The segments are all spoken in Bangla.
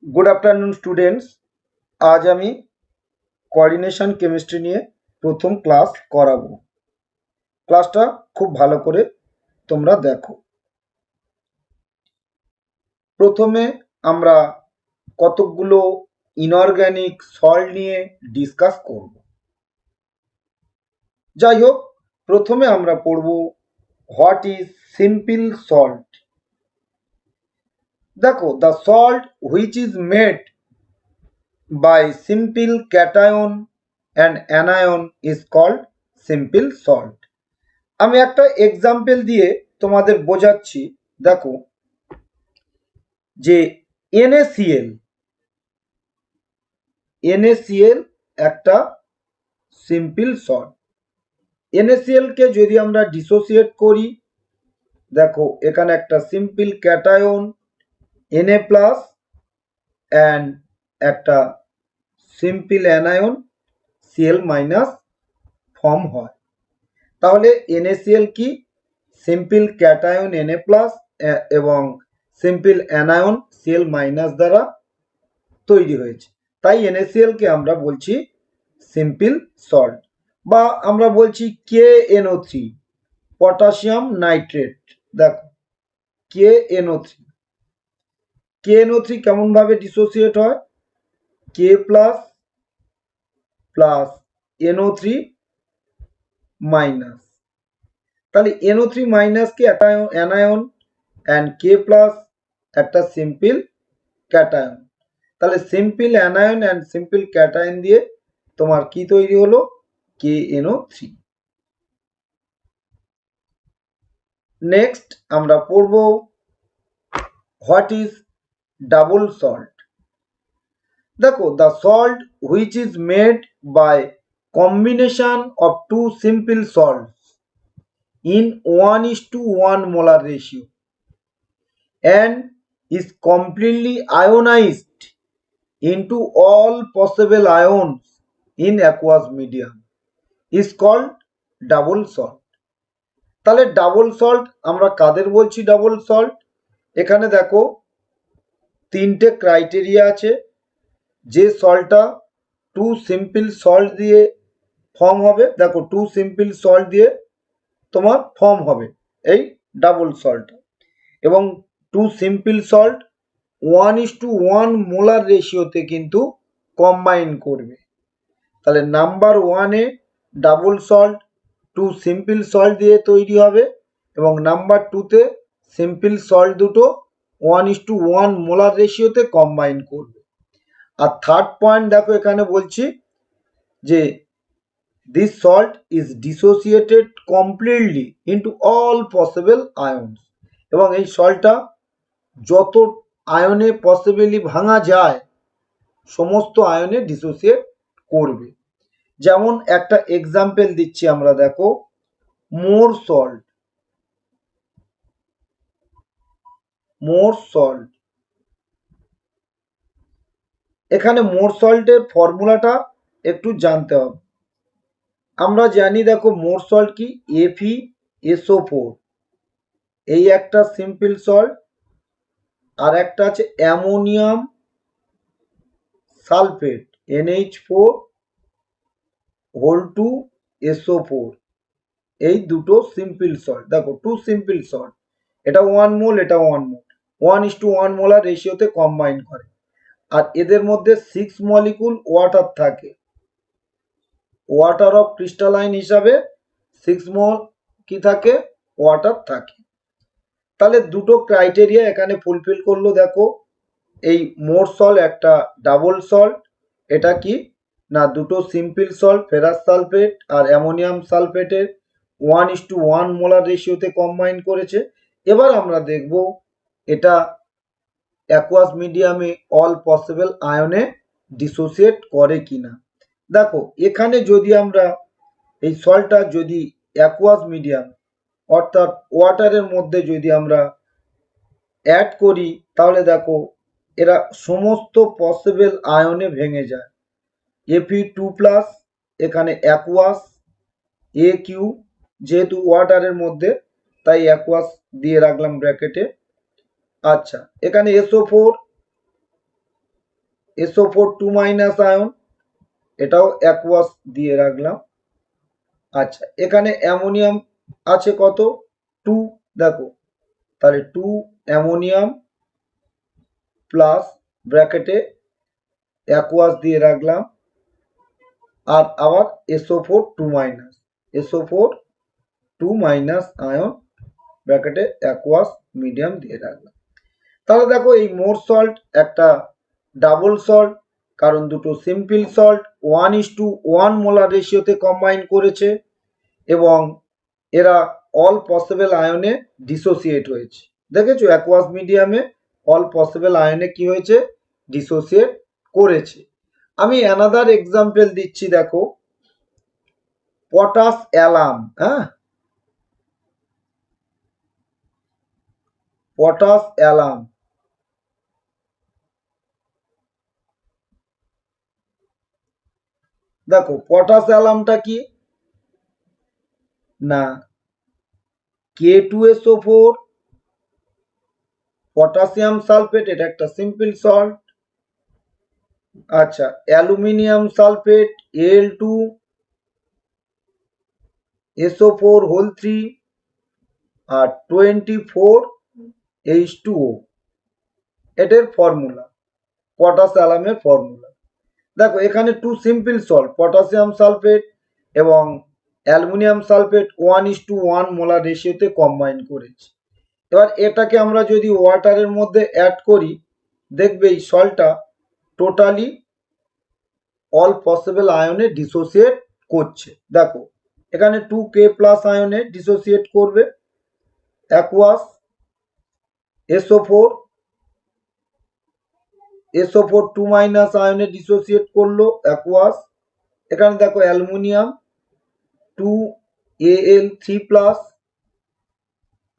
Good afternoon students. आज आमी कोअर्डिनेशन केमिस्ट्री निये प्रथम क्लास कराबो। क्लासटा खूब भालो करे तोमरा देखो। प्रथमे आमरा कतकगुलो इनअर्गेनिक सल्ट निये डिसकास करब। जाई होक प्रथमे आमरा पढ़बो व्हाट इज सिम्पल सल्ट। देखो the salt which is made by simple cation and anion is called simple salt। আমি একটা এক্সাম্পল দিয়ে তোমাদের বোঝাচ্ছি। দেখো যে NaCl একটা সিম্পল সল্ট। NaCl কে যদি আমরা ডিসোসিয়েট করি, দেখো এখানে একটা simple cation Na plus and একটা simple anion Cl minus form হয়। তাহলে NaCl কি সিম্পল ক্যাটায়ন Na প্লাস এবং সিম্পল অ্যানায়ন Cl মাইনাস দ্বারা তৈরি হয়েছে। তাই NaCl কে আমরা বলছি সিম্পল সল্ট, বা আমরা বলছি KNO3 পটাশিয়াম নাইট্রেট। দেখো KNO3 কেমন ভাবে ডিসোসিয়েট হয়? K plus plus NO3 minus. তাহলে NO3 মাইনাস কি একটা অ্যানায়ন অ্যান্ড K প্লাস একটা সিম্পল ক্যাটায়ন। তাহলে simple anion and simple cation দিয়ে তোমার কি তৈরি হলো? KNO3। নেক্সট আমরা পড়ব হোয়াট ইজ ডাবল সল্ট। দেখো the salt which is made by combination of two simple salts in 1:1 molar ratio and is completely ionized into all possible ions in aqueous medium is called double salt। তাহলে ডাবল সল্ট আমরা কাদের বলছি? ডাবল সল্ট এখানে দেখো তিনটে ক্রাইটেরিয়া আছে। যে সল্টটা টু সিম্পল সল্ট দিয়ে ফর্ম হবে, দেখো টু সিম্পল সল্ট দিয়ে তোমার ফর্ম হবে এই ডাবল সল্ট, এবং টু সিম্পল সল্ট 1:1 মোলার রেশিওতে কিন্তু কম্বাইন করবে। তাহলে নাম্বার ওয়ানে double salt two simple salt দিয়ে তৈরি হবে, এবং নাম্বার টুতে সিম্পল সল্ট দুটো 1:1 মোলার রেশিওতে কম্বাইন করবে। আর থার্ড পয়েন্ট দেখো এখানে বলছি যে this salt is dissociated completely into all possible ions, এবং এই সল্টটা যত আয়নে পসিবলি ভাঙা যায় সমস্ত আয়নে ডিসোসিয়েট করবে। যেমন একটা এক্সাম্পল দিচ্ছি আমরা, দেখো মোর সল্ট। এখানে মোর সল্টের ফর্মুলাটা একটু জানতে হবে। আমরা জানি দেখো মোর সল্ট কি FeSO4, এই একটা সিম্পল সল্ট, আর একটা আছে অ্যামোনিয়াম সালফেট NH4(2SO4), এই দুটো সিম্পল সল্ট। দেখো টু সিম্পল সল্ট, এটা 1 মোল, এটা 1 মোল, 1:1 মোলার রেশিওতে কম্বাইন করে। আর এদের মধ্যে 6 মলিকুল ওয়াটার থাকে। ওয়াটার অফ ক্রিস্টালাইন হিসাবে 6 মোল কি থাকে? ওয়াটার থাকে। তাহলে দুটো ক্রাইটেরিয়া এখানে ফুলফিল করলো। দেখো এই মোর সল্ট একটা ডাবল সল্ট, এটা কি না দুটো সিম্পল সল্ট ফেরাস সালফেট আর অ্যামোনিয়াম সালফেটের 1:1 মোলার রেশিওতে কম্বাইন করেছে। এবার আমরা দেখব এটা অ্যাকুয়াস মিডিয়ামে অল পসিবল আয়নে ডিসোসিয়েট করে কিনা। দেখো এখানে যদি আমরা এই সল্টটা যদি অ্যাকুয়াস মিডিয়াম অর্থাৎ ওয়াটারের মধ্যে যদি আমরা অ্যাড করি, তাহলে দেখো এরা সমস্ত পসিবল আয়নে ভেঙে যায়। Fe2+, এখানে অ্যাকুয়াস AQ, যেহেতু ওয়াটারের মধ্যে তাই অ্যাকুয়াস দিয়ে রাখলাম ব্র্যাকেটে। আচ্ছা, এখানে SO4 SO4 2 মাইনাস আয়ন, এটাও অ্যাকুয়াস দিয়ে রাখলাম। আচ্ছা, এখানে অ্যামোনিয়াম আছে কত, 2, দেখো তাহলে 2 অ্যামোনিয়াম প্লাস ব্র্যাকেটে অ্যাকুয়াস দিয়ে রাখলাম, আর আবার SO4 2 minus, SO4 2 minus ion ব্র্যাকেটে অ্যাকুয়াস মিডিয়াম দিয়ে রাখলাম। তাহলে দেখো এই মোর সল্ট একটা ডাবল সল্ট, কারণ দুটো সিম্পল সল্ট 1:1 মোলার রেশিওতে কম্বাইন করেছে এবং এরা অল পসিবল আয়নে ডিসোসিয়েট হয়েছে। দেখেছো অ্যাকুয়াস মিডিয়ামে অল পসিবল আয়নে কি হয়েছে, ডিসোসিয়েট করেছে। আমি অ্যানাদার এক্সাম্পল দিচ্ছি, দেখো পটাশ অ্যালাম, হ্যাঁ পটাশ অ্যালাম, দেখো পটাশ অ্যালামটা কি না, K2SO4 পটাশিয়াম সালফেট, এটা একটা সিম্পল সল্ট। আচ্ছা, অ্যালুমিনিয়াম সালফেট Al2SO4 হোল 3 আর 24H2O, এটার ফর্মুলা, পটাশ অ্যালামের ফর্মুলা। দেখো এখানে two simple salt potassium sulphate এবং অ্যালুমিনিয়াম সালফেট 1:1 মোলার রেশিওতে কম্বাইন করেছি। এবার এটাকে আমরা যদি ওয়াটারের মধ্যে অ্যাড করি, দেখবে এই সল্টটা টোটালি অল পসিবল আয়নে ডিসোসিয়েট করছে। দেখো এখানে 2K প্লাস আয়নে ডিসোসিয়েট করবে, অ্যাকুয়াস SO4 2 মাইনাস আয়নে ডিসোসিয়েট করলো, অ্যাকুয়াস। এখানে দেখো অ্যালুমিনিয়াম 2Al3 প্লাস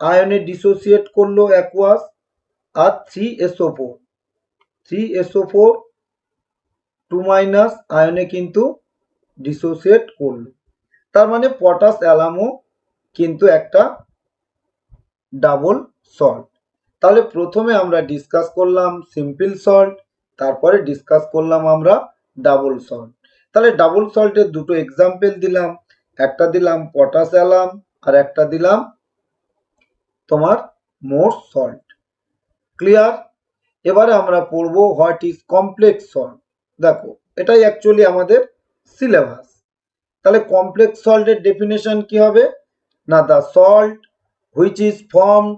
আয়নে ডিসোসিয়েট করলো, অ্যাকুয়াস। আর 3SO4 2 মাইনাস আয়নে কিন্তু ডিসোসিয়েট করলো। তার মানে পটাশ অ্যালামও কিন্তু একটা ডাবল সল্ট। তাহলে প্রথমে আমরা ডিসকাস করলাম সিম্পল সল্ট, তারপরে ডিসকাস করলাম আমরা ডাবল সল্ট। তাহলে ডাবল সল্টের দুটো এক্সাম্পল দিলাম, একটা দিলাম পটাশ অ্যালাম আর একটা দিলাম তোমার মোর সল্ট। ক্লিয়ার? এবারে আমরা পড়ব হোয়াট ইজ কমপ্লেক্স সল্ট। দেখো এটাই অ্যাকচুয়ালি আমাদের সিলেবাস। তাহলে কমপ্লেক্স সল্টের ডেফিনেশন কি হবে না, the salt which is formed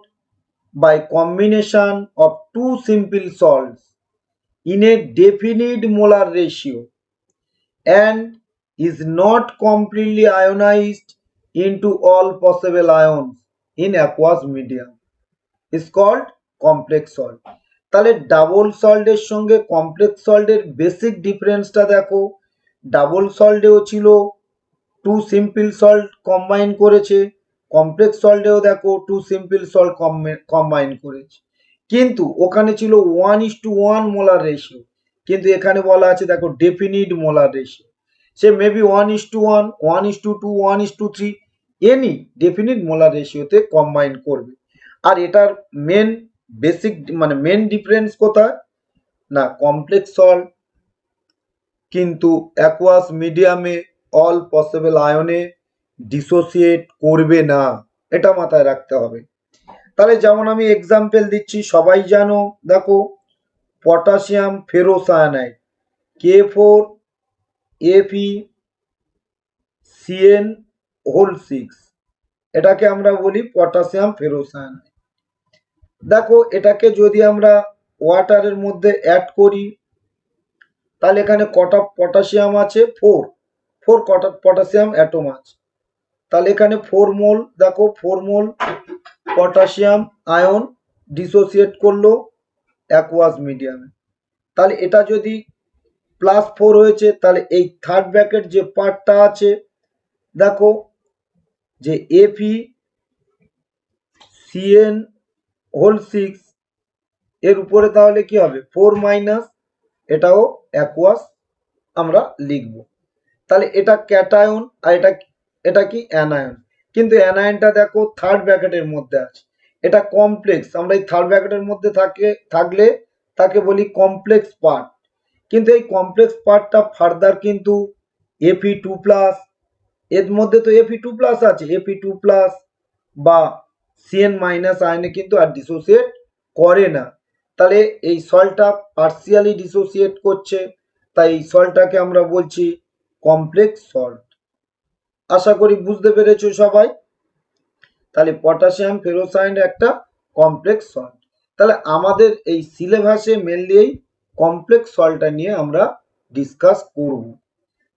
by combination of two simple salts in a definite molar ratio and is not completely ionized into all possible ions in aqueous medium is called complex salt. তাহলে ডাবল সল্টের সঙ্গে কমপ্লেক্স সল্টের বেসিক ডিফারেন্সটা দেখো, ডাবল সল্টেও ছিল টু সিম্পল সল্ট কম্বাইন করেছে, কমপ্লেক্স সল্টেও দেখো টু সিম্পল সল্ট কম্বাইন করেছে, কিন্তু ওখানে ছিল 1:1 মোলার রেশিও, কিন্তু এখানে বলা আছে দেখো ডেফিনিট মোলার রেশিও। সে মেবি 1:1, 1:2, 1:3 এনি ডেফিনিট মোলার রেশিওতে কম্বাইন করবে। আর এটার মেন বেসিক মানে মেন ডিফারেন্স কোথায় না, কমপ্লেক্স সল্ট কিন্তু অ্যাকুয়াস মিডিয়ামে অল পসিবল আয়নে ডিসোসিয়েট করবে না, এটা মাথায় রাখতে হবে। তাহলে যেমন আমি এক্সাম্পল দিচ্ছি, সবাই জানো, দেখো পটাশিয়াম ফেরোসায়ানাইড K4FeCN হোল 6, এটাকে আমরা বলি পটাশিয়াম ফেরোসায়ানাইড। দেখো এটাকে যদি আমরা ওয়াটারের মধ্যে অ্যাড করি, তাহলে এখানে কটা পটাশিয়াম আছে, 4 কটা পটাশিয়াম অ্যাটম আছে। তাহলে এখানে 4 মোল, দেখো 4 মোল পটাশিয়াম আয়ন ডিসোসিয়েট করলো অ্যাকুয়াস মিডিয়ামে। তাহলে এটা যদি +4 হয়েছে, তাহলে এই থার্ড ব্র্যাকেট যে পার্টটা আছে দেখো যে FeCN হোল 6 এর উপরে তাহলে কি হবে 4 মাইনাস, এটাও অ্যাকুয়াস আমরা লিখব। তাহলে এটা ক্যাটায়ন আর এটা কি অ্যানায়ন, কিন্তু অ্যানায়নটা দেখো থার্ড ব্র্যাকেটের মধ্যে আছে, এটা কমপ্লেক্স, আমরা এই থার্ড ব্র্যাকেটের মধ্যে থাকলে তাকে বলি কমপ্লেক্স পার্ট। কিন্তু এই কমপ্লেক্স পার্টটা ফার্দার কিন্তু Fe2+, এর মধ্যে তো Fe2+ আছে, Fe2+ বা Cn- আয়নে কিন্তু আর ডিসোসিয়েট করে না। তাহলে এই সল্টটা পার্সিয়ালি ডিসোসিয়েট করছে, তাই এই সল্টটাকে আমরা বলছি কমপ্লেক্স সল্ট। আশা করি বুঝতে পেরেছো সবাই। তাহলে পটাশিয়াম ফেরোসায়ান একটা কমপ্লেক্স সল্ট। তাহলে আমাদের এই সিলেবাসে মেনলি এই কমপ্লেক্স সল্টটা নিয়ে আমরা ডিসকাস করব।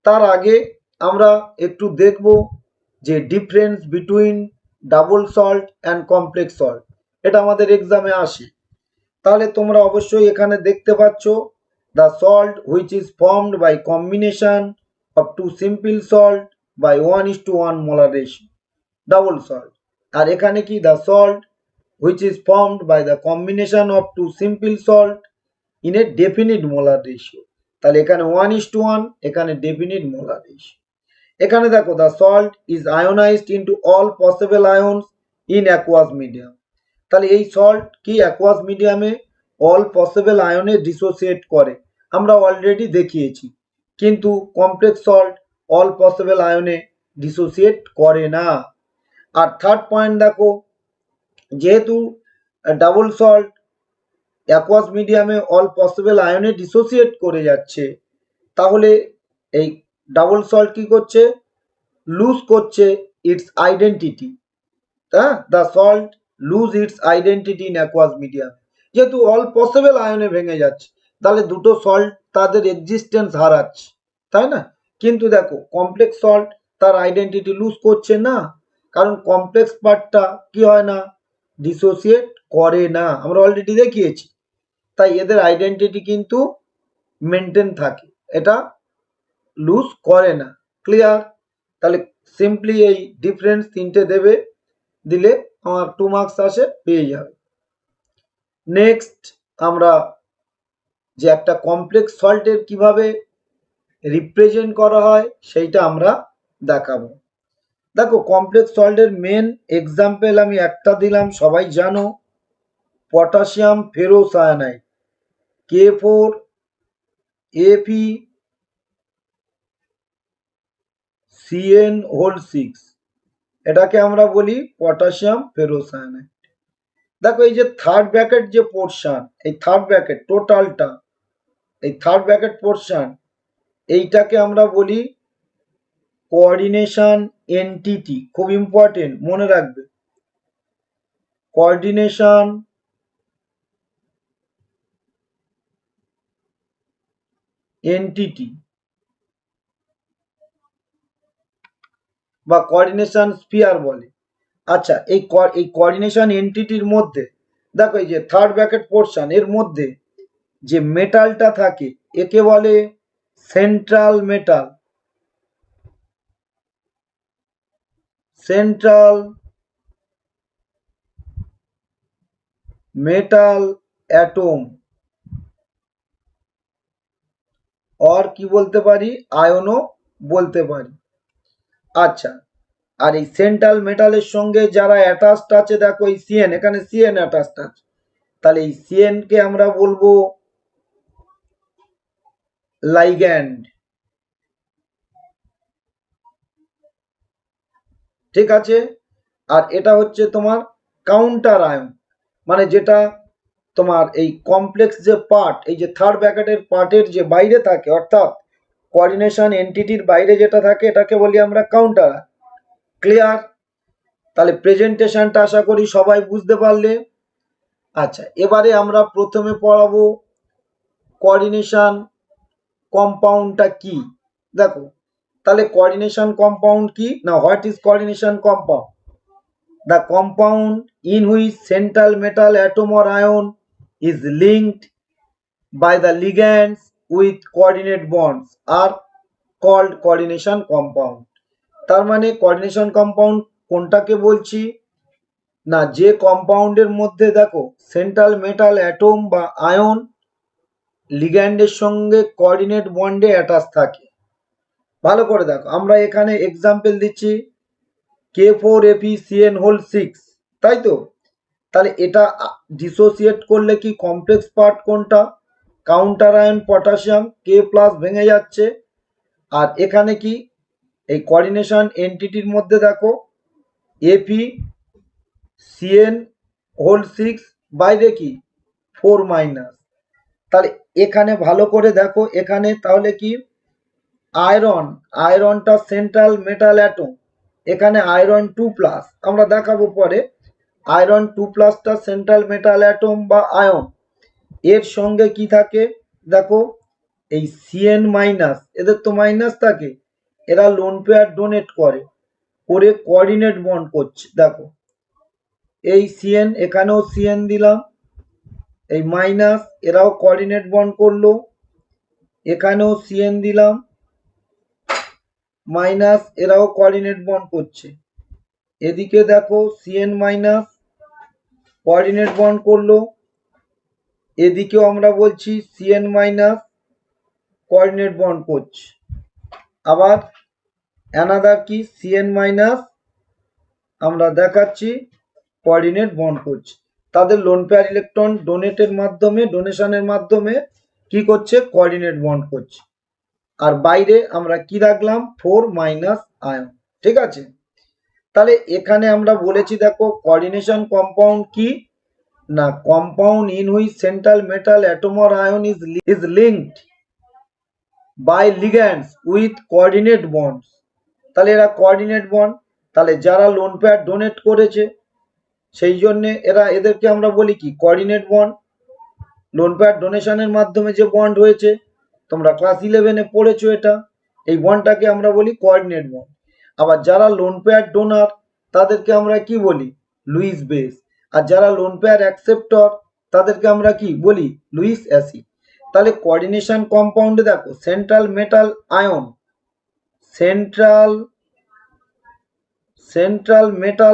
তার আগে আমরা একটু দেখব যে difference between double salt and complex salt, এটা আমাদের এক্সামে আসে। তাহলে তোমরা অবশ্যই এখানে দেখতে পাচ্ছ the salt which is formed by combination of two simple salt by 1:1 molar ratio, double salt. আর এখানে কি the salt which is formed by the combination of two simple salt in a definite molar ratio. তাহলে এখানে 1:1, এখানে ডেফিনিট মোলার রেশিও। এখানে দেখো the salt is ionized into all possible ions in aqueous medium. তাহলে এই সল্ট কি অ্যাকুয়াস মিডিয়ামে অল পসিবল আয়নে ডিসোসিয়েট করে, আমরা অলরেডি দেখিয়েছি। কিন্তু কমপ্লেক্স সল্ট অল পসিবল আয়নে ডিসোসিয়েট করে না। আর থার্ড পয়েন্ট দেখো, যেহেতু ডাবল সল্ট অ্যাকুয়াস মিডিয়ামে অল পসিবল আয়নে ডিসোসিয়েট করে যাচ্ছে, তাহলে এই ডাবল সল্ট কি করছে, লুজ করছে ইটস আইডেন্টিটি। হ্যাঁ, the salt lose its identity in aqueous medium. যেহেতু অল পসিবল আয়নে ভেঙে যাচ্ছে, তাহলে দুটো সল্ট তাদের এক্সিস্টেন্স হারাচ্ছে, তাই না? কিন্তু দেখো কমপ্লেক্স সল্ট তার আইডেন্টিটি লুজ করছে না, কারণ কমপ্লেক্স পার্টটা কি হয় না, ডিসোসিয়েট করে না, আমরা অলরেডি দেখিয়েছি। তাই এদের আইডেন্টিটি কিন্তু মেনটেন থাকে, এটা লুজ করে না। ক্লিয়ার? তাহলে সিম্পলি এই ডিফারেন্স তিনটে দেবে, দিলে আমার 2 মার্কস আসে, পেয়ে যাবে। নেক্সট আমরা যে একটা কমপ্লেক্স সল্টের কিভাবে রিপ্রেজেন্ট করা হয় সেইটা আমরা দেখাবো। দেখো কমপ্লেক্স সল্টের মেন এক্সাম্পল আমি একটা দিলাম, সবাই জানো, পটাশিয়াম ফেরোসায়ানাইড K4FeCN6, এটাকে আমরা বলি পটাশিয়াম ফেরোসায়ানাইড। দেখো এই যে থার্ড ব্র্যাকেট যে পোর্শন, এই থার্ড ব্র্যাকেট টোটালটা, এই থার্ড ব্র্যাকেট পোর্শন, এইটাকে আমরা বলি কোঅর্ডিনেশন এন্টিটি। খুব ইম্পর্টেন্ট, মনে রাখবে, কোঅর্ডিনেশন এন্টিটি বা কোঅর্ডিনেশন স্ফিয়ার বলে। আচ্ছা, এই কোঅর্ডিনেশন এন্টিটির মধ্যে দেখো এই যে থার্ড ব্র্যাকেট পোর্শন, এর মধ্যে যে মেটালটা থাকে একে বলে central metal, central metal atom, আর কি বলতে পারি, আয়নও বলতে পারি। আচ্ছা, আর এই সেন্ট্রাল মেটালের সঙ্গে যারা অ্যাটাচড আছে, দেখো এই সিএন, এখানে সিএন অ্যাটাচড আছে, তাহলে এই সিএন কে আমরা বলবো লাইগ্যান্ড। ঠিক আছে? আর এটা হচ্ছে তোমার কাউন্টার আয়ন, মানে যেটা তোমার এই কমপ্লেক্স যে পার্ট, এই যে থার্ড ব্র্যাকেটের পার্টের যে বাইরে থাকে, অর্থাৎ কোঅর্ডিনেশন এন্টিটির বাইরে যেটা থাকে, এটাকে বলি আমরা কাউন্টার। ক্লিয়ার? তাহলে প্রেজেন্টেশনটা আশা করি সবাই বুঝতে পারলে। আচ্ছা, এবারে আমরা প্রথমে পড়াবো কোঅর্ডিনেশন কম্পাউন্ডটা কি। দেখো তাহলে কোঅর্ডিনেশন কম্পাউন্ড কি না, what is coordination compound? The compound in which central metal atom or ion is linked by the ligands with coordinate bonds are called coordination compound. তার মানে কোঅর্ডিনেশন কম্পাউন্ড কোনটাকে বলছি না, যে কম্পাউন্ডের মধ্যে দেখো সেন্ট্রাল মেটাল অ্যাটম বা আয়ন লিগ্যান্ডের সঙ্গে কোঅর্ডিনেট বন্ডে অ্যাটাচ থাকে। ভালো করে দেখো, আমরা এখানে এক্সাম্পল দিচ্ছি K4FeCN6, তাই তো? তাহলে এটা ডিসোসিয়েট করলে কি কমপ্লেক্স পার্ট কোনটা? Counter ion potassium k plus ভেঙে যাচ্ছে। আর এখানে কি এই কোঅর্ডিনেশন এন্টিটির মধ্যে দেখো এপি সিএন হোল 6 বাইরে কি 4 মাইনাস। তাহলে এখানে ভালো করে দেখো, এখানে তাহলে কি আয়রনটা সেন্ট্রাল মেটাল অ্যাটম, এখানে আয়রন 2 প্লাস, আমরা দেখাবো পরে। আয়রন 2 প্লাসটা সেন্ট্রাল মেটাল অ্যাটম বা আয়ন, এর সঙ্গে কি থাকে দেখো এই সিএন মাইনাস, এদের তো মাইনাস থাকে, এরা লোন পেয়ার ডোনেট করে কোঅর্ডিনেট বন্ড করছে। দেখো এই সিএন, এখানেও সিএন দিলাম, এই মাইনাস এরাও কোঅর্ডিনেট বন্ড করলো, এখানেও সিএন দিলাম মাইনাস, এরাও কোঅর্ডিনেট বন্ড করছে। এদিকে দেখো সিএন মাইনাস কোঅর্ডিনেট বন্ড করলো, এদিকেও আমরা বলছি সিএন মাইনাস কোঅর্ডিনেট বন্ড করছে। আবার অ্যানাদার কি সিএন মাইনাস আমরা দেখাচ্ছি কোঅর্ডিনেট বন্ড করছে। তাদের লোন পেয়ার ইলেকট্রন ডোনেশনের মাধ্যমে কি করছে কোঅর্ডিনেট বন্ড করছে। আর বাইরে আমরা কি রাখলাম 4 মাইনাস আয়ন। ঠিক আছে, তাহলে এখানে আমরা বলেছি দেখো কোঅর্ডিনেশন কম্পাউন্ড কি না, compound in which central metal atom or ion is linked by ligands with coordinate bonds. তাহলে এরা কোঅর্ডিনেট বন্ড, তাহলে যারা লোন পেয়ার ডোনেট করেছে সেই জন্যে এদেরকে আমরা বলি কি কোঅর্ডিনেট বন্ড। লোন পেয়ার ডোনেশনের মাধ্যমে যে বন্ড হয়েছে, তোমরা ক্লাস 11-এ পড়েছো এটা, এই বন্ডটাকে আমরা বলি কোঅর্ডিনেট বন্ড। আবার যারা লোন পেয়ার ডোনার তাদেরকে আমরা কি বলি লুইস বেস। আর যারা লোন পেয়ার অ্যাকসেপ্টর তাদেরকে আমরা কি বলি লুইস অ্যাসিড। তাহলে কোঅর্ডিনেশন কম্পাউন্ডে দেখো central metal ion, central metal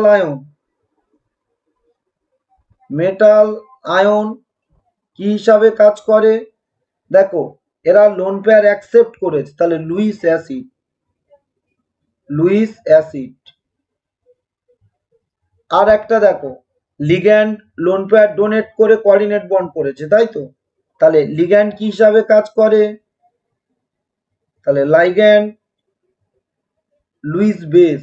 ion কি হিসাবে কাজ করে দেখো, এরা লোন পেয়ার অ্যাকসেপ্ট করেছে, তাহলে লুইস অ্যাসিড। আর একটা দেখো লিগ্যান্ড লোন পেয়ার ডোনেট করে কোঅর্ডিনেট বন্ড করেছে, তাই তো, তাহলে লিগ্যান্ড কি হিসাবে কাজ করে, তাহলে লাইগ্যান্ড লুইস বেস।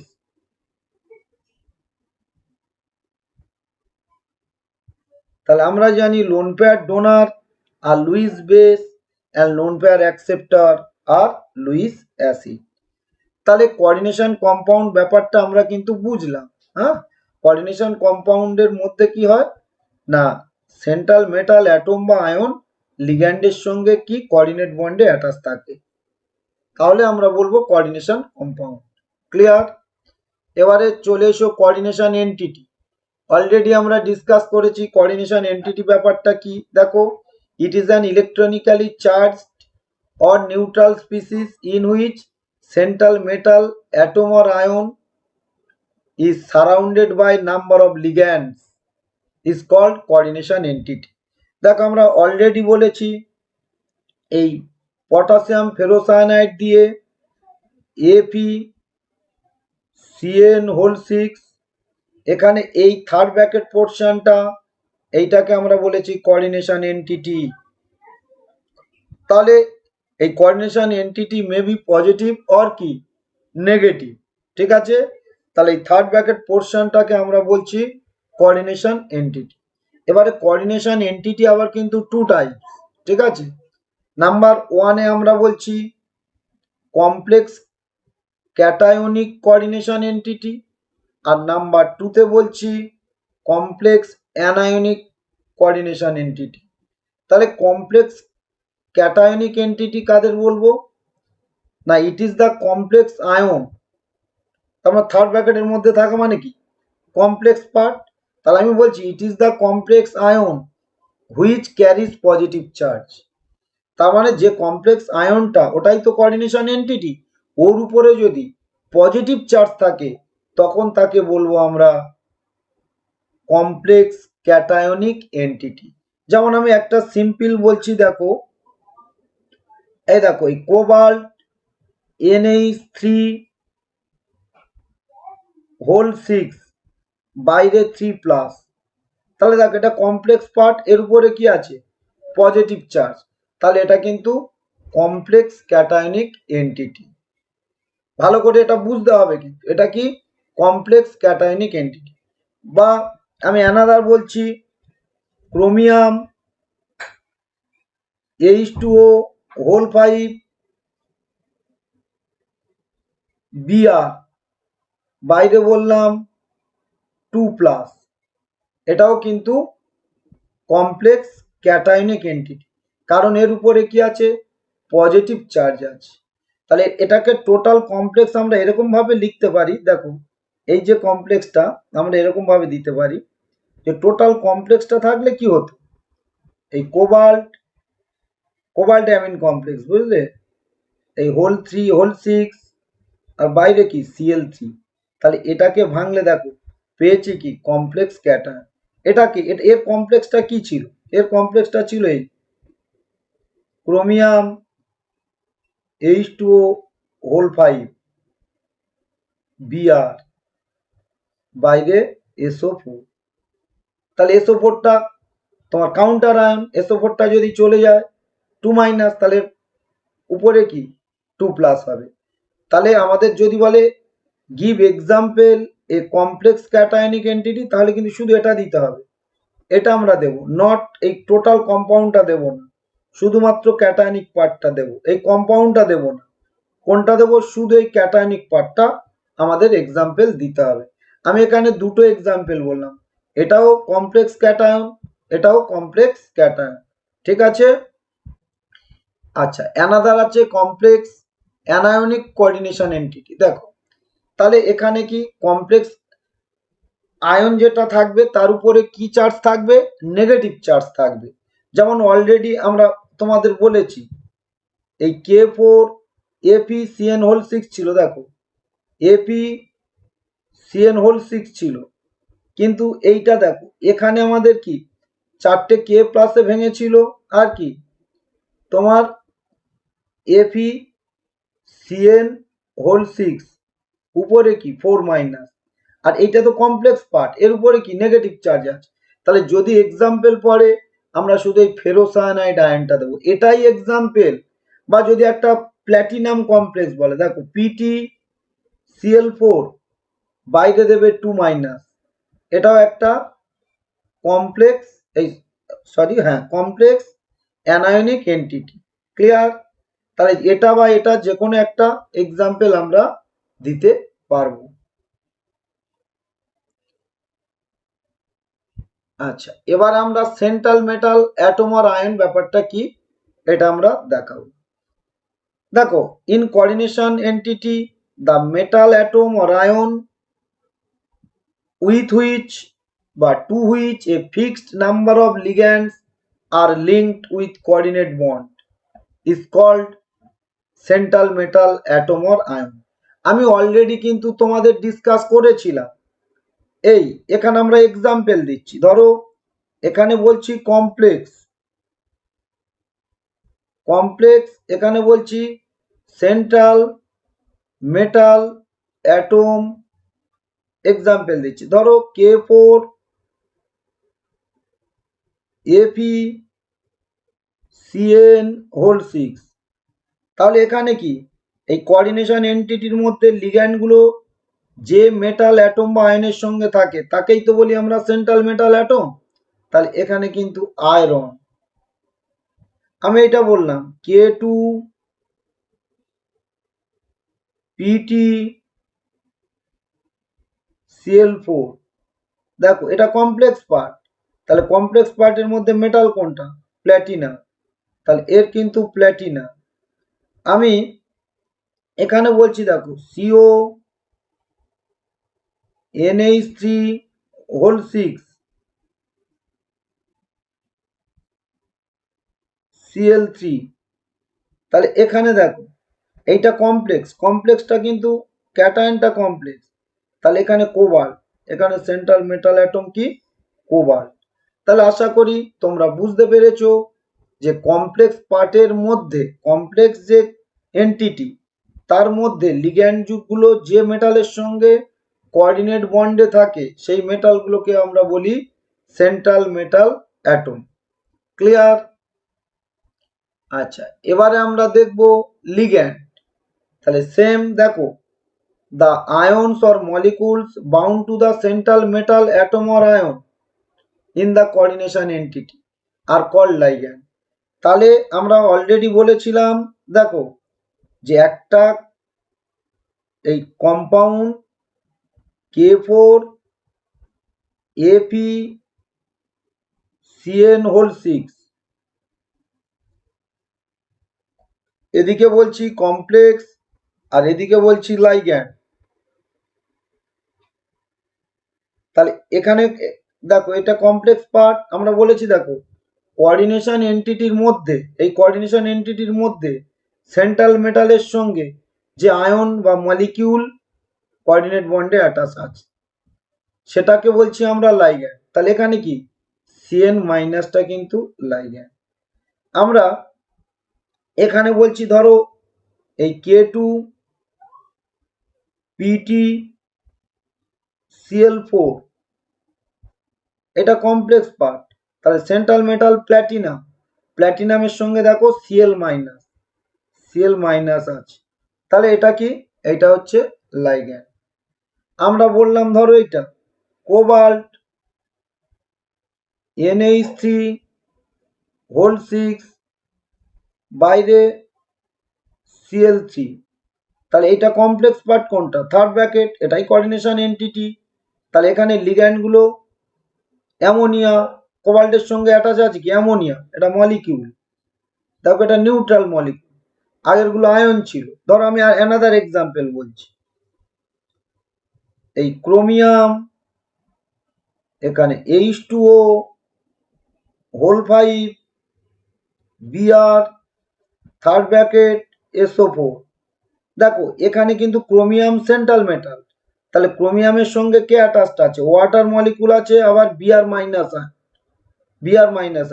তাহলে আমরা জানি লোন পেয়ার ডোনার আর Lewis base, and lone pair acceptor আর লুইস অ্যাসিড। তাহলে কোঅর্ডিনেশন কম্পাউন্ড ব্যাপারটা আমরা কিন্তু বুঝলাম। হ্যাঁ, কোঅর্ডিনেশন কম্পাউন্ডের মধ্যে কি হয় না, সেন্ট্রাল মেটাল অ্যাটম বা আয়ন লিগ্যান্ডের সঙ্গে কি কোঅর্ডিনেট বন্ডে অ্যাটাচ থাকে, তাহলে আমরা বলবো কোঅর্ডিনেশন কম্পাউন্ড। ক্লিয়ার? এবারে চলে এসো কোঅর্ডিনেশন এন্টিটি। অলরেডি আমরা ডিসকাস করেছি কোঅর্ডিনেশন এন্টিটি ব্যাপারটা কি। দেখো it is an electronically charged or neutral species in which central metal atom or ion is surrounded by number of ligands is called coordination entity. দেখো আমরা অলরেডি বলেছি এই পটাশিয়াম ফেরোসায়ানাইড দিয়ে ApCN হোল 6, এখানে এই থার্ড ব্র্যাকেট পোর্শনটা এইটাকে আমরা বলেছি কোঅর্ডিনেশন এন্টিটি। তাহলে এই coordination entity may be positive or কি নেগেটিভ। ঠিক আছে, তাহলে এই থার্ড ব্র্যাকেট পোর্শনটাকে আমরা বলছি কোঅর্ডিনেশন এন্টিটি। এবারে কোঅর্ডিনেশন এন্টিটি আবার কিন্তু টু টাইপ। ঠিক আছে, নাম্বার 1-এ আমরা বলছি কমপ্লেক্স ক্যাটায়নিক কোঅর্ডিনেশন এন্টিটি, আর নাম্বার 2-তে বলছি কমপ্লেক্স অ্যানায়নিক কোঅর্ডিনেশন এন্টিটি। তাহলে কমপ্লেক্স ক্যাটায়নিক এন্টিটি কাদের বলবো না, ইট ইজ দ্য কমপ্লেক্স আয়ন, আমরা থার্ড ব্র্যাকেটের মধ্যে থাকা মানে কি কমপ্লেক্স পার্ট। তাহলে আমি বলছি it is the complex ion which carries positive charge. তার মানে যে কমপ্লেক্স আয়নটা ওটাই তো কোঅর্ডিনেশন এন্টিটি, ওর উপরে যদি পজিটিভ চার্জ থাকে তখন তাকে বলবো আমরা কমপ্লেক্স ক্যাটায়নিক এন্টিটি। যেমন আমি একটা সিম্পল বলছি, দেখো এই দেখো এই কোবাল্ট NH3 হোল 6 বাইরে 3 প্লাস, তাহলে দেখো এটা কমপ্লেক্স পার্ট, এর উপরে কি আছে পজিটিভ চার্জ। তাহলে এটা কিন্তু কমপ্লেক্স ক্যাটায়নিক এন্টিটি। ভালো করে এটা বুঝতে হবে, কিন্তু এটা কি কমপ্লেক্স ক্যাটায়নিক এন্টিটি। বা আমি অ্যানাদার বলছি, ক্রোমিয়াম H2O হোল 5 Br, বাইরে বললাম 2+, এটাও কিন্তু কমপ্লেক্স ক্যাটায়নিক এন্টিটি, কারণ এর উপরে কি আছে, পজিটিভ চার্জ আছে। তাহলে এটাকে টোটাল কমপ্লেক্স আমরা এরকম ভাবে লিখতে পারি, দেখো এই যে কমপ্লেক্সটা আমরা এরকম ভাবে দিতে পারি যে টোটাল কমপ্লেক্সটা থাকলে কি হতো, এই কোবাল্ট অ্যামিন কমপ্লেক্স, বুঝলে, এই হোল 3 হোল 6 আর বাইরে কি Cl3, তাহলে এটাকে ভাঙলে দেখো পেয়েছি কি কমপ্লেক্স ক্যাটায়ন। এটা কি এর কমপ্লেক্সটা কি ছিল, এর কমপ্লেক্সটা ছিল এই ক্রোমিয়াম H2O হোল 5 Br, বাইরে SO4। তাহলে SO4টা তোমার কাউন্টার আয়ন, SO4টা যদি চলে যায় 2-, তাহলে উপরে কি 2+ হবে। তাহলে আমাদের যদি বলে গিভ এক্সাম্পল এ কমপ্লেক্স ক্যাটায়নিক এন্টিটি, তাহলে কিন্তু শুধু এটা দিতে হবে, এটা আমরা দেব, নট এই টোটাল কম্পাউন্ডটা দেব না, শুধুমাত্র ক্যাটায়নিক পার্টটা দেব, এই কম্পাউন্ডটা দেব না। কোনটা দেব, শুধু এই ক্যাটায়নিক পার্টটা আমাদের এক্সাম্পল দিতে হবে। আমি এখানে দুটো এক্সাম্পল বললাম, এটাও কমপ্লেক্স ক্যাটায়ন, এটাও কমপ্লেক্স ক্যাটায়ন, ঠিক আছে। আচ্ছা, অ্যানাদার আছে কমপ্লেক্স অ্যানায়নিক কোঅর্ডিনেশন এন্টিটি। দেখো তাহলে এখানে কি কমপ্লেক্স আয়ন যেটা থাকবে তার উপরে কি চার্জ থাকবে, নেগেটিভ চার্জ থাকবে। যেমন অলরেডি আমরা তোমাদের বলেছি এই K4 ApCN হোল 6 ছিল, দেখো ApCN হোল 6 ছিল, কিন্তু এইটা দেখো এখানে আমাদের কি 4টে K প্লাসে ভেঙেছিল, আর কি তোমার ApCN হোল 6 উপরে কি 4-, আর এইটা তো কমপ্লেক্স পার্ট, এর উপরে কি নেগেটিভ চার্জ আছে। তাহলে যদি এক্সাম্পল পড়ে আমরা শুধু এই ফেরোসায়ানাইড আয়নটা দেবো, এটাই এক্সাম্পল। বা যদি একটা প্ল্যাটিনাম কমপ্লেক্স বলে, দেখো PtCl4, বাইরে দেবে 2-, এটাও একটা কমপ্লেক্স, এই সরি হ্যাঁ কমপ্লেক্স অ্যানায়নিক এন্টিটি। ক্লিয়ার? তাহলে এটা বা এটা যে কোনো একটা এক্সাম্পল আমরা দিতে পারবো। আচ্ছা, এবার আমরা সেন্ট্রাল মেটাল অ্যাটম আর আয়ন ব্যাপারটা কি এটা আমরা দেখাবো। দেখো in coordination entity the metal atom or ion with which বা to which a fixed number of ligands are linked with coordinate bond is called central metal atom or ion। আমি অলরেডি কিন্তু তোমাদের ডিসকাস করেছিলাম, এই এখানে আমরা এক্সাম্পল দিচ্ছি। ধরো এখানে বলছি কমপ্লেক্স, এখানে বলছি সেন্ট্রাল মেটাল অ্যাটম, এক্সাম্পল দিচ্ছি। ধরো K4 ApCN হোল 6, তাহলে এখানে কি এই কোঅর্ডিনেশন এন্টিটির মধ্যে লিগ্যান্ডগুলো যে মেটাল অ্যাটম বা আয়নের সঙ্গে থাকে তাকেই তো বলি আমরা সেন্ট্রাল মেটাল অ্যাটম। তাহলে এখানে কিন্তু আয়রন, আমি এটা বললাম K2 PtCl4, দেখো এটা কমপ্লেক্স পার্ট, তাহলে কমপ্লেক্স পার্টের মধ্যে মেটাল কোনটা, প্ল্যাটিনাম, তাহলে এর কিন্তু প্ল্যাটিনাম। আমি এখানে বলছি দেখো CONH3 হোল 6 Cl3, তাহলে এখানে দেখো এইটা কমপ্লেক্সটা কিন্তু ক্যাটায়নটা কমপ্লেক্স, তাহলে এখানে কোবাল্ট, এখানে সেন্ট্রাল মেটাল অ্যাটম কি কোবাল্ট। তাহলে আশা করি তোমরা বুঝতে পেরেছো যে কমপ্লেক্স পার্টের মধ্যে, কমপ্লেক্স যে এন্টিটি তার মধ্যে লিগ্যান্ড যুগগুলো যে মেটালের সঙ্গে কোঅর্ডিনেট বন্ডে থাকে সেই মেটালগুলোকে আমরা বলি সেন্ট্রাল মেটাল অ্যাটম। ক্লিয়ার? আচ্ছা, এবারে আমরা দেখব লিগ্যান্ড। তাহলে সেম দেখো, the ions or molecules bound to the central metal atom or ion in the coordination entity are called ligand। তাহলে আমরা অলরেডি বলেছিলাম, দেখো যে একটা এই কম্পাউন্ড K4 ApCN6, এদিকে বলছি কমপ্লেক্স আর এদিকে বলছি লাইগ্যান্ড। তাহলে এখানে দেখো এটা কমপ্লেক্স পার্ট, আমরা বলেছি দেখো কোঅর্ডিনেশন এন্টিটির মধ্যে, এই কোঅর্ডিনেশন এন্টিটির মধ্যে সেন্ট্রাল মেটালের সঙ্গে যে আয়ন বা মলিকিউল কোঅর্ডিনেট বন্ডে অ্যাটাচ আছে সেটাকে বলছি আমরা লাইগ্যান্ড। তাহলে এখানে কি সিএন মাইনাসটা কিন্তু লাইগ্যান্ড। আমরা এখানে বলছি ধরো এই K2 PtCl4 এটা কমপ্লেক্স পার্ট। তাহলে সেন্ট্রাল মেটাল প্ল্যাটিনাম, প্ল্যাটিনামের সঙ্গে দেখো সিএল মাইনাস আছে, তাহলে এটা কি, এটা হচ্ছে লাইগ্যান্ড। আমরা বললাম ধরো এটা কোবাল্ট NH3 বাইরে Cl3, তাহলে এটা কমপ্লেক্স পার্ট কোনটা, থার্ড ব্র্যাকেট, এটাই কোঅর্ডিনেশন এন্টিটি। তাহলে এখানে লিগ্যান্ডগুলো অ্যামোনিয়া, কোবাল্টের সঙ্গে অ্যাটাচ আছে কি অ্যামোনিয়া, এটা মলিকিউল, দেখো এটা নিউট্রাল মলিকিউল, আগেরগুলো আয়ন ছিল। ধরো আমি অ্যানাদার এক্সাম্পল বলছি, এই ক্রোমিয়াম, এখানে H2O whole 5 Br third bracket SO4। দেখো এখানে কিন্তু ক্রোমিয়াম সেন্ট্রাল মেটাল, তাহলে ক্রোমিয়ামের সঙ্গে কে অ্যাটাচড আছে, ওয়াটার মলিকুল আছে, আবার Br মাইনাস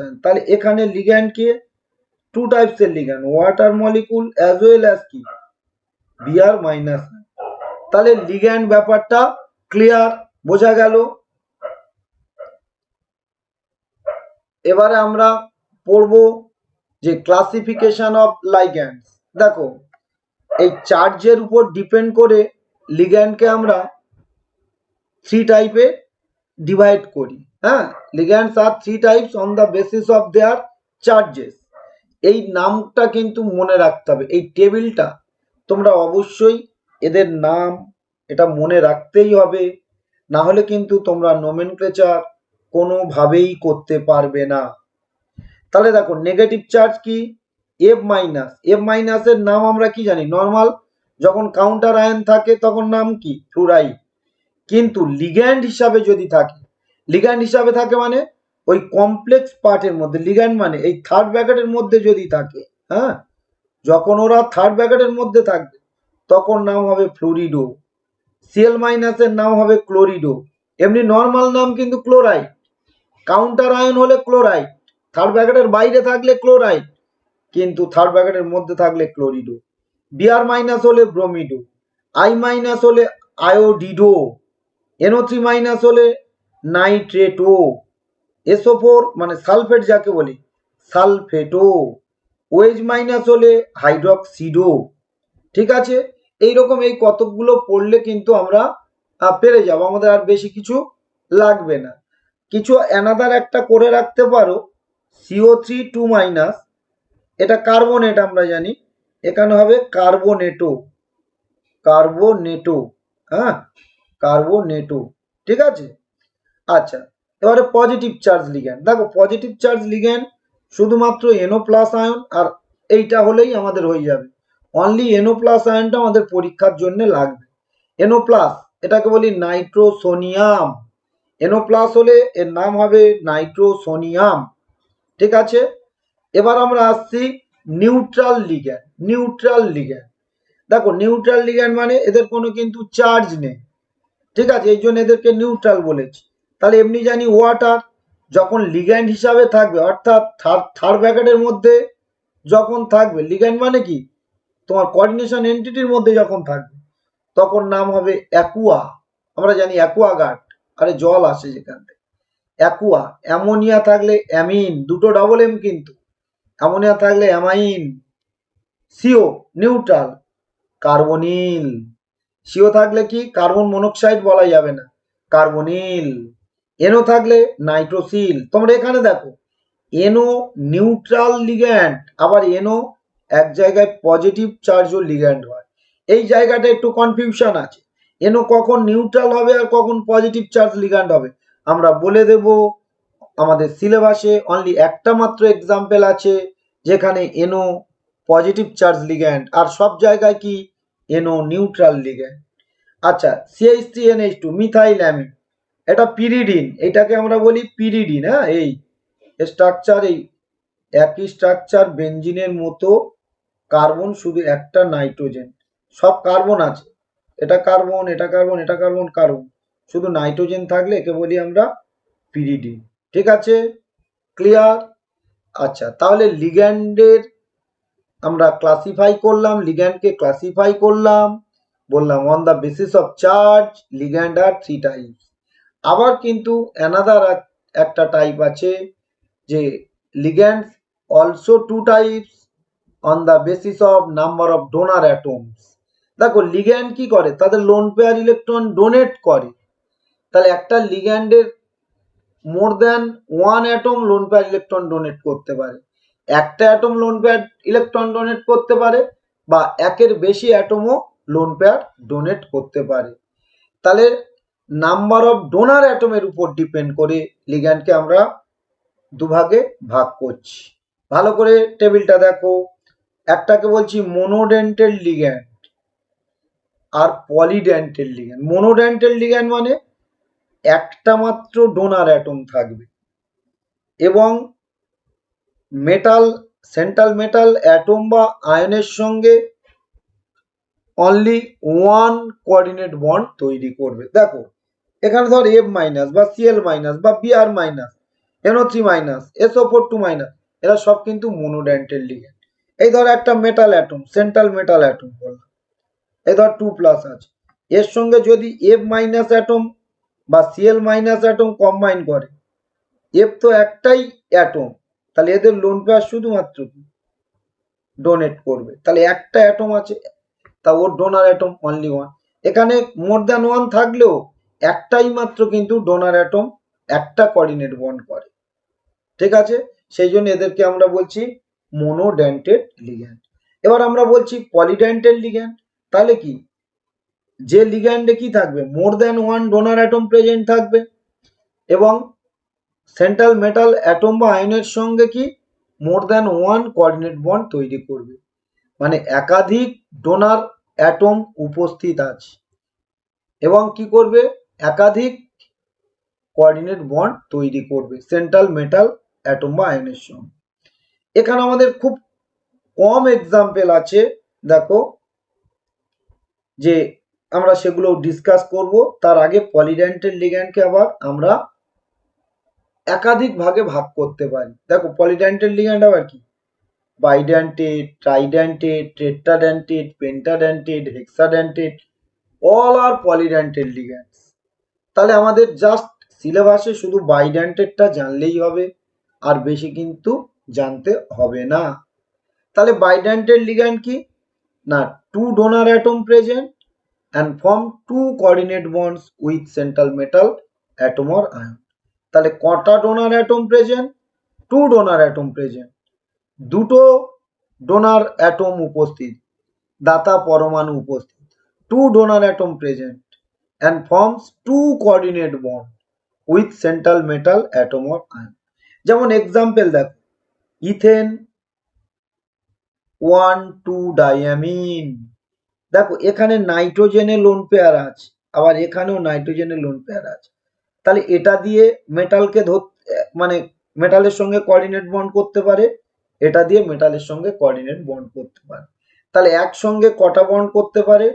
আয়ন। তাহলে এখানে লিগ্যান্ড কে টু টাইপস এর ligand, water molecule as well as কি Br মাইনাস। তাহলে লিগ্যান্ড ব্যাপারটা ক্লিয়ার, বোঝা গেল। এবারে আমরা পড়ব যে ক্লাসিফিকেশন অফ লাইগ্যান্ডস। দেখো এই চার্জের উপর ডিপেন্ড করে লিগ্যান্ডকে আমরা থ্রি টাইপে ডিভাইড করি। হ্যাঁ, লিগ্যান্ডস আর three types on the basis of their charges. এই নামটা কিন্তু মনে রাখতে হবে, এই টেবিলটা তোমরা অবশ্যই এদের নাম এটা মনে রাখতেই হবে, না হলে কিন্তু তোমরা নোমেনক্লেচার কোনোভাবেই করতে পারবে না। তাহলে দেখো নেগেটিভ চার্জ কি, এফ মাইনাসের নাম আমরা কি জানি, নর্মাল, যখন কাউন্টার আয়ন থাকে তখন নাম কি ফ্লুরাইড। কিন্তু লিগ্যান্ড হিসাবে যদি থাকে, লিগ্যান্ড হিসাবে থাকে মানে ওই কমপ্লেক্স পার্টের মধ্যে, লিগ্যান্ড মানে এই থার্ড ব্র্যাকেটের মধ্যে যদি থাকে, হ্যাঁ, যখন ওরা থার্ড ব্র্যাকেটের মধ্যে থাকবে তখন নাম হবে ফ্লুরিডো। সিএল মাইনাসের নাম হবে ক্লোরিডো। এমনি নর্মাল নাম কিন্তু ক্লোরাইড, কাউন্টার আয়ন হলে ক্লোরাইড, থার্ড ব্র্যাকেটের বাইরে থাকলে ক্লোরাইড, কিন্তু থার্ড ব্র্যাকেটের মধ্যে থাকলে ক্লোরিডো। বিআর মাইনাস হলে ব্রোমিডো, আই মাইনাস হলে আয়োডিডো, NO3 মাইনাস হলে নাইট্রেটো, SO4 মানে সালফেট যাকে বলি সালফেটো, ওএইচ মাইনাস হলে হাইড্রক্সিডো। ঠিক আছে, এইরকম এই কতকগুলো পড়লে কিন্তু আমরা পেরে যাবো, আমাদের আর বেশি কিছু লাগবে না। কিছু অ্যানাদার একটা করে রাখতে পারো, CO3 2-, এটা কার্বনেট আমরা জানি, এখানে হবে কার্বোনেটো, হ্যাঁ কার্বোনেটো, ঠিক আছে। আচ্ছা, এবারে পজিটিভ চার্জ লিগ্যান্ড। দেখো পজিটিভ চার্জ লিগ্যান্ড শুধুমাত্র NO+ আয়ন, আর এইটা হলেই আমাদের হয়ে যাবে, অনলি NO+ আয়নটা আমাদের পরীক্ষার জন্য লাগবে। NO+, এটাকে বলি নাইট্রোসোনিয়াম, NO+ হলে এর নাম হবে নাইট্রোসোনিয়াম, ঠিক আছে। এবার আমরা আসছি নিউট্রাল লিগ্যান্ড। দেখো নিউট্রাল লিগ্যান্ড মানে এদের কোনো কিন্তু চার্জ নেই, ঠিক আছে, এই জন্য এদেরকে নিউট্রাল বলেছি। তাহলে এমনি জানি ওয়াটার যখন লিগ্যান্ড হিসাবে থাকবে, অর্থাৎ থার্ড ব্র্যাকেটের মধ্যে যখন থাকবে, লিগ্যান্ড মানে কি তোমার কোঅর্ডিনেশন এন্টিটির মধ্যে যখন থাকবে তখন নাম হবে অ্যাকুয়া, আমরা জানি অ্যাকুয়াগার্ড, আরে জল আসে যেখান থেকে অ্যাকুয়া। অ্যামোনিয়া থাকলে অ্যামিন, দুটো ডবল এম কিন্তু, অ্যামোনিয়া থাকলে amine, CO neutral, carbonyl. CO থাকলে কি কার্বন মনোক্সাইড বলা যাবে না, কার্বনিল। এনও থাকলে নাইট্রোসিল। তোমরা এখানে দেখো এনও নিউট্রাল লিগ্যান্ড, আবার এনও এক জায়গায় পজিটিভ চার্জও লিগ্যান্ড হয়। এই জায়গাটা একটু কনফিউশন আছে, এনও কখন নিউট্রাল হবে আর কখন পজিটিভ চার্জ লিগ্যান্ড হবে আমরা বলে দেব। আমাদের সিলেবাসে অনলি একটা মাত্র এক্সাম্পল আছে যেখানে এনও পজিটিভ চার্জ লিগ্যান্ড, আর সব জায়গায় কি এনও নিউট্রাল লিগ্যান্ড। আচ্ছা, CH3NH2 মিথাইল অ্যামিন, এটা পিরিডিন, এটাকে আমরা বলি পিরিডিন। হ্যাঁ, এই স্ট্রাকচার, এই একই স্ট্রাকচার বেঞ্জিনের মতো, কার্বন শুধু একটা নাইট্রোজেন, সব কার্বন আছে, এটা কার্বন, এটা কার্বন, এটা কার্বন, কার্বন, শুধু নাইট্রোজেন থাকলে একে বলি আমরা পিরিডিন। ঠিক আছে, ক্লিয়ার? আচ্ছা, তাহলে লিগ্যান্ডের আমরা ক্লাসিফাই করলাম, লিগ্যান্ডকে ক্লাসিফাই করলাম, বললাম on the basis of charge ligand আর 3 টাইপস। আবার কিন্তু অ্যানাদার একটা টাইপ আছে যে ligands also 2 types on the basis of number of donor atoms. দেখো লিগ্যান্ড কি করে, তাদের লোন পেয়ার ইলেকট্রন ডোনেট করে। তাহলে একটা লিগ্যান্ডের more than one atom lone pair electron donate করতে পারে, একটা atom lone pair electron donate করতে পারে, বা একের বেশি অ্যাটমও লোন পেয়ার ডোনেট করতে পারে। তাহলে নাম্বার অফ ডোনার অ্যাটমের উপর ডিপেন্ড করে লিগ্যান্ডকে আমরা দুভাগে ভাগ করছি। ভালো করে টেবিলটা দেখো, একটাকে বলছি মোনোডেন্টেল লিগ্যান্ড আর পলিডেন্টেল লিগ্যান্ড। মোনোডেন্টেল লিগ্যান্ড মানে একটা মাত্র ডোনার অ্যাটম থাকবে এবং মেটাল, সেন্ট্রাল মেটাল অ্যাটম বা আয়নের সঙ্গে অনলি ওয়ান কোঅর্ডিনেট বন্ড তৈরি করবে। দেখো এখানে ধর F মাইনাস বা Cl মাইনাস বা Br minus, NO3 minus, SO4 2 minus, এরা সব কিন্তু মোনোডেন্টেল লিগ্যান্ড। এই ধর একটা metal atom, central metal atom বললাম, এই ধর 2 প্লাস আছে, এর সঙ্গে যদি F মাইনাস অ্যাটম বা Cl মাইনাস অ্যাটম কম্বাইন করে, F তো একটাই অ্যাটম, তাহলে এদের লোন পেয়ার শুধুমাত্র ডোনেট করবে। তাহলে একটা অ্যাটম আছে, তা ওর ডোনার অ্যাটম অনলি ওয়ান। এখানে মোর দ্যান ওয়ান থাকলেও একটাই মাত্র কিন্তু ডোনার অ্যাটম একটা কোঅর্ডিনেট বন্ড করে। ঠিক আছে, সেই জন্য এদেরকে আমরা বলছি মোনোডেন্টেড লিগ্যান্ড। এবার আমরা বলছি পলিডেন্টেড লিগ্যান্ড। তাহলে কি, যে লিগ্যান্ডে কি থাকবে, more than one donor atom present থাকবে এবং সেন্ট্রাল মেটাল অ্যাটম বা আয়নের সঙ্গে কি more than one coordinate bond তৈরি করবে, মানে একাধিক ডোনার অ্যাটম উপস্থিত আছে এবং কি করবে, একাধিক কোঅর্ডিনেট বন্ড তৈরি করবে সেন্ট্রাল মেটাল অ্যাটম বা আয়নের সঙ্গে। এখানে আমাদের খুব কম এক্সাম্পল আছে, দেখো, যে আমরা সেগুলো ডিসকাস করব। তার আগে পলিডেন্টেড লিগ্যান্ডকে আবার আমরা একাধিক ভাগে ভাগ করতে পারি। দেখো পলিডেন্টেড লিগ্যান্ড আবার কি, বাইডেন্টেড, ট্রাইডেন্টেড, টেট্রাডেন্টেড, পেন্টাডেন্টেড, হেক্সাডেন্টেড, অল আর পলিডেন্টেড লিগ্যান্ডস। তাহলে আমাদের জাস্ট সিলেবাসে শুধু বাইডেন্টেডটা জানলেই হবে, আর বেশি কিন্তু জানতে হবে না। তাহলে বাইডেন্টেড লিগ্যান্ড কি না, two donor atom present and form two coordinate bonds with central metal atom or ion. তাহলে কটা donor atom present, two donor atom present, দুটো ডোনার অ্যাটম উপস্থিত, দাতা পরমাণু উপস্থিত, two donor atom present and forms two coordinate bond with central metal atom or ion. যেমন এক্সাম্পল দেখো, ইথেন 1,2 ডাইঅ্যামিন। দেখো এখানে নাইট্রোজেনের লোন পেয়ার আছে, আবার এখানেও নাইট্রোজেনের লোন পেয়ার আছে। তাহলে এটা দিয়ে মেটালকে মানে মেটালের সঙ্গে কোঅর্ডিনেট বন্ড করতে পারে, এটা দিয়ে মেটালের সঙ্গে কোঅর্ডিনেট বন্ড করতে পারে। তাহলে একসঙ্গে কটা বন্ড করতে পারে,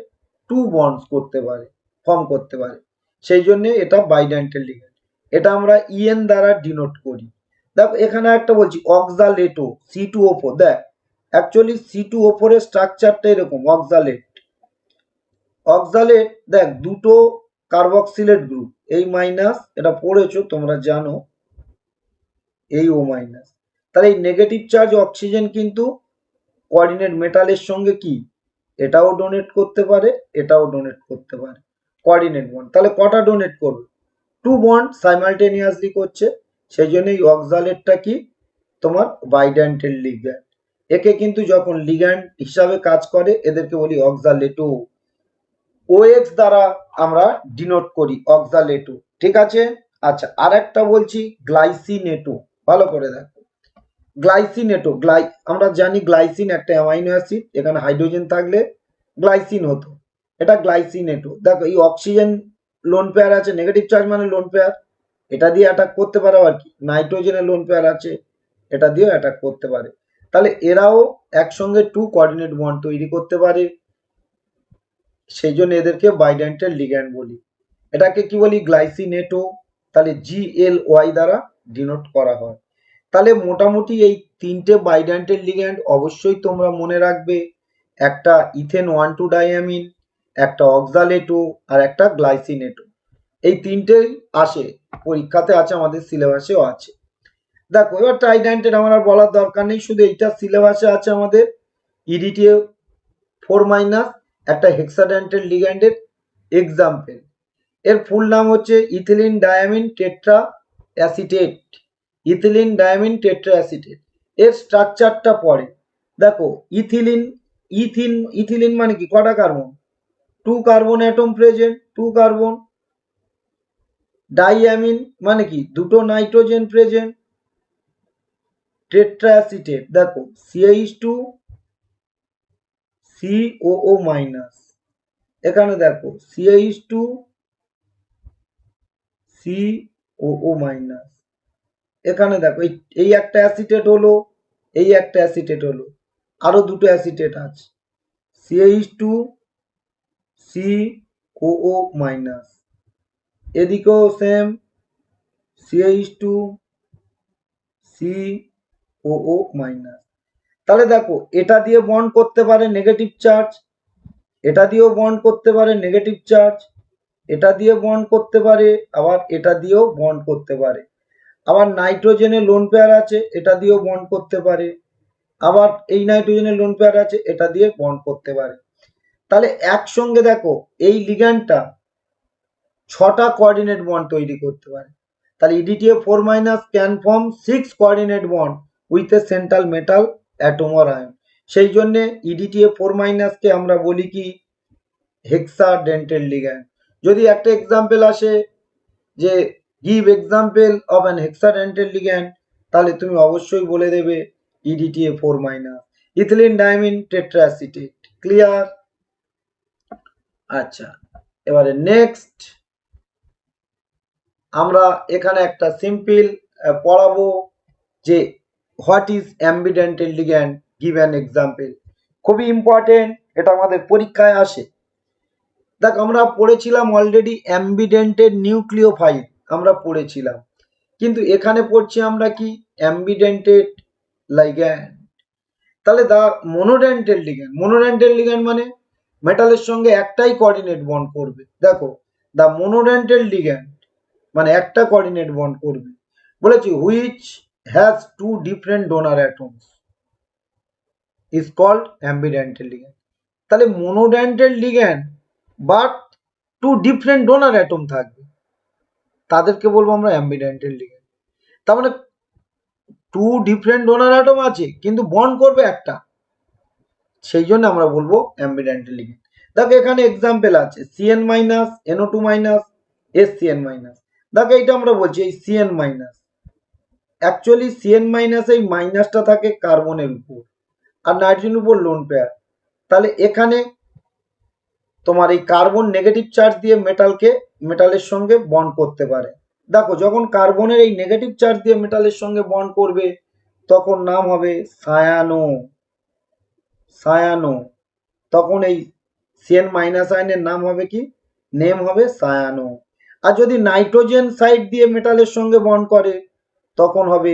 টু বন্ডস করতে পারে, ফর্ম করতে পারে। সেই জন্য এটা বাইডেন্টেড লিগ্যান্ড। এটা আমরা ইএন দ্বারা ডিনোট করি। দেখো এখানে একটা বলছি অক্সালেটো C2O4। দেখ অ্যাকচুয়ালি C2O4 এর স্ট্রাকচারটা এরকম, অক্সালেট। অক্সালেট দেখ দুটো কার্বক্সিলেট গ্রুপ, এই মাইনাস, এটা পড়েছো তোমরা জানো, এই O মাইনাস, তাহলে এই নেগেটিভ চার্জ অক্সিজেন কিন্তু কোঅর্ডিনেট মেটালের সঙ্গে কি এটাও ডোনেট করতে পারে, এটাও ডোনেট করতে পারে কোঅর্ডিনেট বন্ড। তাহলে কটা ডোনেট করবে? 2 বন্ড সাইমালটেনিয়াসলি করছে, সেই জন্য এই অক্সালেটটা কি তোমার বাইডেন্টেল লিগ্যান্ড। একে কিন্তু যখন লিগ্যান্ড হিসাবে কাজ করে এদেরকে বলি অক্সালেটো। OX দ্বারা আমরা ডিনোট করি অক্সালেটো, ঠিক আছে। আচ্ছা, আর একটা বলছি গ্লাইসিনেটো, ভালো করে দেখো। গ্লাইসিনেটো, আমরা জানি গ্লাইসিন একটা অ্যামাইনো অ্যাসিড, এখানে হাইড্রোজেন থাকলে গ্লাইসিন হতো, এটা গ্লাইসিনেটো। দেখো এই অক্সিজেন লোন পেয়ার আছে, নেগেটিভ চার্জ মানে লোন পেয়ার, এটা দিয়ে অ্যাটাক করতে পারে। আর কি নাইট্রোজেনের লোন পেয়ার আছে, এটা দিয়েও অ্যাটাক করতে পারে। তাহলে এরাও একসঙ্গে 2 কোঅর্ডিনেট বন্ড তৈরি করতে পারে, সেই জন্য এদেরকে বাইডেন্টাল লিগ্যান্ড বলি। এটাকে কি বলি? গ্লাইসিনেটো। তাহলে GLY দ্বারা ডিনোট করা হয়। তাহলে মোটামুটি এই 3টে বাইডেন্টাল লিগ্যান্ড অবশ্যই তোমরা মনে রাখবে, একটা ইথেন 1,2 ডাইঅ্যামিন, একটা অক্সালেটো, আর একটা গ্লাইসিনেটো। এই 3টেই আসে, পরীক্ষাতে আছে, আমাদের সিলেবাসেও আছে। দেখো এবার ট্রাইডেন্টেড আমার আর বলার দরকার নেই, শুধু এইটা সিলেবাসে আছে আমাদের। EDTA 4- একটা হেক্সাডেন্টেড লিগ্যান্ডের এক্সাম্পল। এর ফুল নাম হচ্ছে ethylene diamine tetra acetate. Ethylene diamine tetra acetate. এর স্ট্রাকচারটা পড়ে দেখো। ইথিলিন মানে কি? কটা carbon? 2 carbon atom present, 2 carbon. Diamine মানে কি? 2টো নাইট্রোজেন প্রেজেন্ট। টেট্রা অ্যাসিটেট দেখো CH2 COO-, এখানে দেখো CH2 COO-, এখানে দেখো এই একটা অ্যাসিটেট হলো, এই একটা অ্যাসিটেট হলো, আরো দুটো অ্যাসিটেট আছে, CH2 COO-, এদিকেও সেম CH2 COO-। তাহলে দেখো এটা দিয়ে বন্ড করতে পারে নেগেটিভ চার্জ, এটা দিয়েও বন্ড করতে পারে নেগেটিভ চার্জ, এটা দিয়ে বন্ড করতে পারে, আবার এটা দিয়েও বন্ড করতে পারে। আবার নাইট্রোজেনের লোন পেয়ার আছে, এটা দিয়েও বন্ড করতে পারে। আবার এই নাইট্রোজেনের লোন পেয়ার আছে, এটা দিয়ে বন্ড করতে পারে। তাহলে একসঙ্গে দেখো এই লিগ্যান্ডটা 6টা কোঅর্ডিনেট বন্ড তৈরি করতে পারে। তাহলে EDTA 4- can form 6 coordinate bond with a central metal atom or ion. সেই জন্য EDTA 4- কে আমরা বলি কি? Hexadentate ligand. যদি একটা এক্সাম্পল আসে যে give example of an hexadentate ligand, তাহলে তুমি অবশ্যই বলে দেবে EDTA 4- ethylene diamine tetra acetate. Clear? আচ্ছা, এবারে নেক্সট আমরা এখানে একটা সিম্পল পড়াবো যে what is ambidentate ligand, give an example. খুবই ইম্পর্টেন্ট, এটা আমাদের পরীক্ষায় আসে। দেখ আমরা পড়েছিলাম অলরেডি অ্যাম্বিডেন্টেড নিউক্লিওফাইল আমরা পড়েছিলাম, কিন্তু এখানে পড়ছি আমরা কি? অ্যাম্বিডেন্টেড লিগ্যান্ড। তাহলে দা মনোডেন্টেল লিগ্যান্ড, মনোডেন্টেল লিগ্যান্ড মানে মেটালের সঙ্গে একটাই কোঅর্ডিনেট বন্ড করবে। দেখো দা মনোডেন্টেল লিগ্যান্ড মানে একটা কোঅর্ডিনেট বন্ড করবে। বলেছি which has 2 different donor atoms is called ambidentate ligand. তাহলে monodentate ligand but 2 different donor atom থাকবে, তাদেরকে বলবো আমরা অ্যাম্বিডেন্টেল লিগ্যান্ড। তার মানে 2 ডিফারেন্ট ডোনার অ্যাটম আছে কিন্তু বন্ড করবে একটা, সেই জন্য আমরা বলবো অ্যাম্বিডেন্টেল লিগ্যান্ড। দেখো এখানে এক্সাম্পল আছে CN-, NO2-, SCN-। দেখো এইটা আমরা বলছি এই CN-। অ্যাকচুয়ালি CN-, এই মাইনাসটা থাকে কার্বনের উপর আর নাইট্রোজেনের উপর লোন পেয়ার। তাহলে এখানে তোমার এই কার্বন নেগেটিভ চার্জ দিয়ে মেটালের সঙ্গে বন্ড করতে পারে। দেখো যখন কার্বনের এই নেগেটিভ চার্জ দিয়ে মেটালের সঙ্গে বন্ড করবে তখন নাম হবে সায়ানো, সায়ানো। তখন এই CN- আয়নের নাম হবে কি? নেম হবে সায়ানো। আর যদি নাইট্রোজেন সাইড দিয়ে মেটালের সঙ্গে বন্ড করে তখন হবে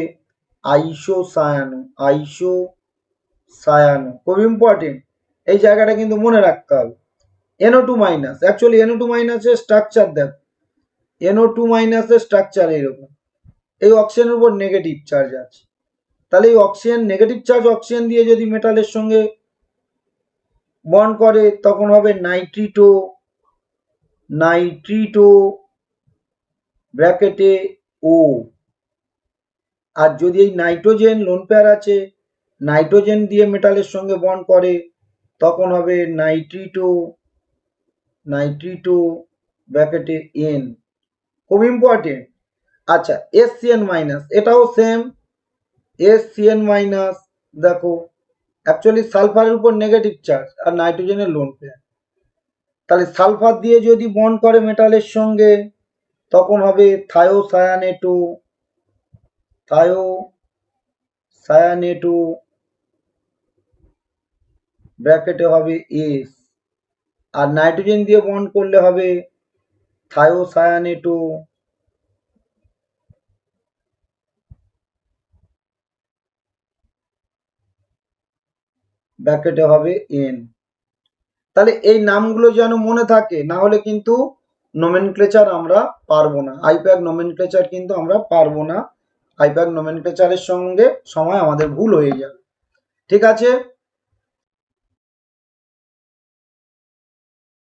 আইসোসায়ানো, আইসোসায়ানো। খুব ইম্পর্টেন্ট, এই জায়গাটা কিন্তু মনে রাখতে হবে। NO2-, অ্যাকচুয়ালি NO2- এর স্ট্রাকচার দেখো, NO2- এর স্ট্রাকচার এইরকম, এই অক্সিজেনের উপর নেগেটিভ চার্জ আছে, তাহলে এই অক্সিজেন, নেগেটিভ চার্জ অক্সিজেন দিয়ে যদি মেটালের সঙ্গে বন্ড করে তখন হবে নাইট্রিটো, নাইট্রিটো ব্র্যাকেটে ও। আর যদি এই নাইট্রোজেন লোন পেয়ার আছে, নাইট্রোজেন দিয়ে মেটালের সঙ্গে বন্ড করে তখন হবে নাইট্রিটো, নাইট্রিটো ব্র্যাকেটে এন। খুব ইম্পর্টেন্ট। আচ্ছা, এসসিএন মাইনাস, এটাও সেম, এসসিএন মাইনাস। দেখো অ্যাকচুয়ালি সালফারের উপর নেগেটিভ চার্জ আর নাইট্রোজেনের লোন পেয়ার, তাহলে সালফার দিয়ে যদি বন্ড করে মেটালের সঙ্গে তখন হবে থায়োসায়ানেটো, থায়োসায়ানেটো ব্র্যাকেটে হবে এস। আর নাইট্রোজেন দিয়ে বন্ড করলে হবে থায়োসায়ানেটো ব্র্যাকেটে হবে এন। তাহলে এই নামগুলো যেন মনে থাকে, না হলে কিন্তু নোমেনক্লেচার আমরা পারবো না, আইপ্যাক নোমেনক্লেচার কিন্তু আমরা পারবো না। আইপ্যাক নোমেনক্লেচারের সঙ্গে সময় আমাদের ভুল হয়ে যাবে। ঠিক আছে।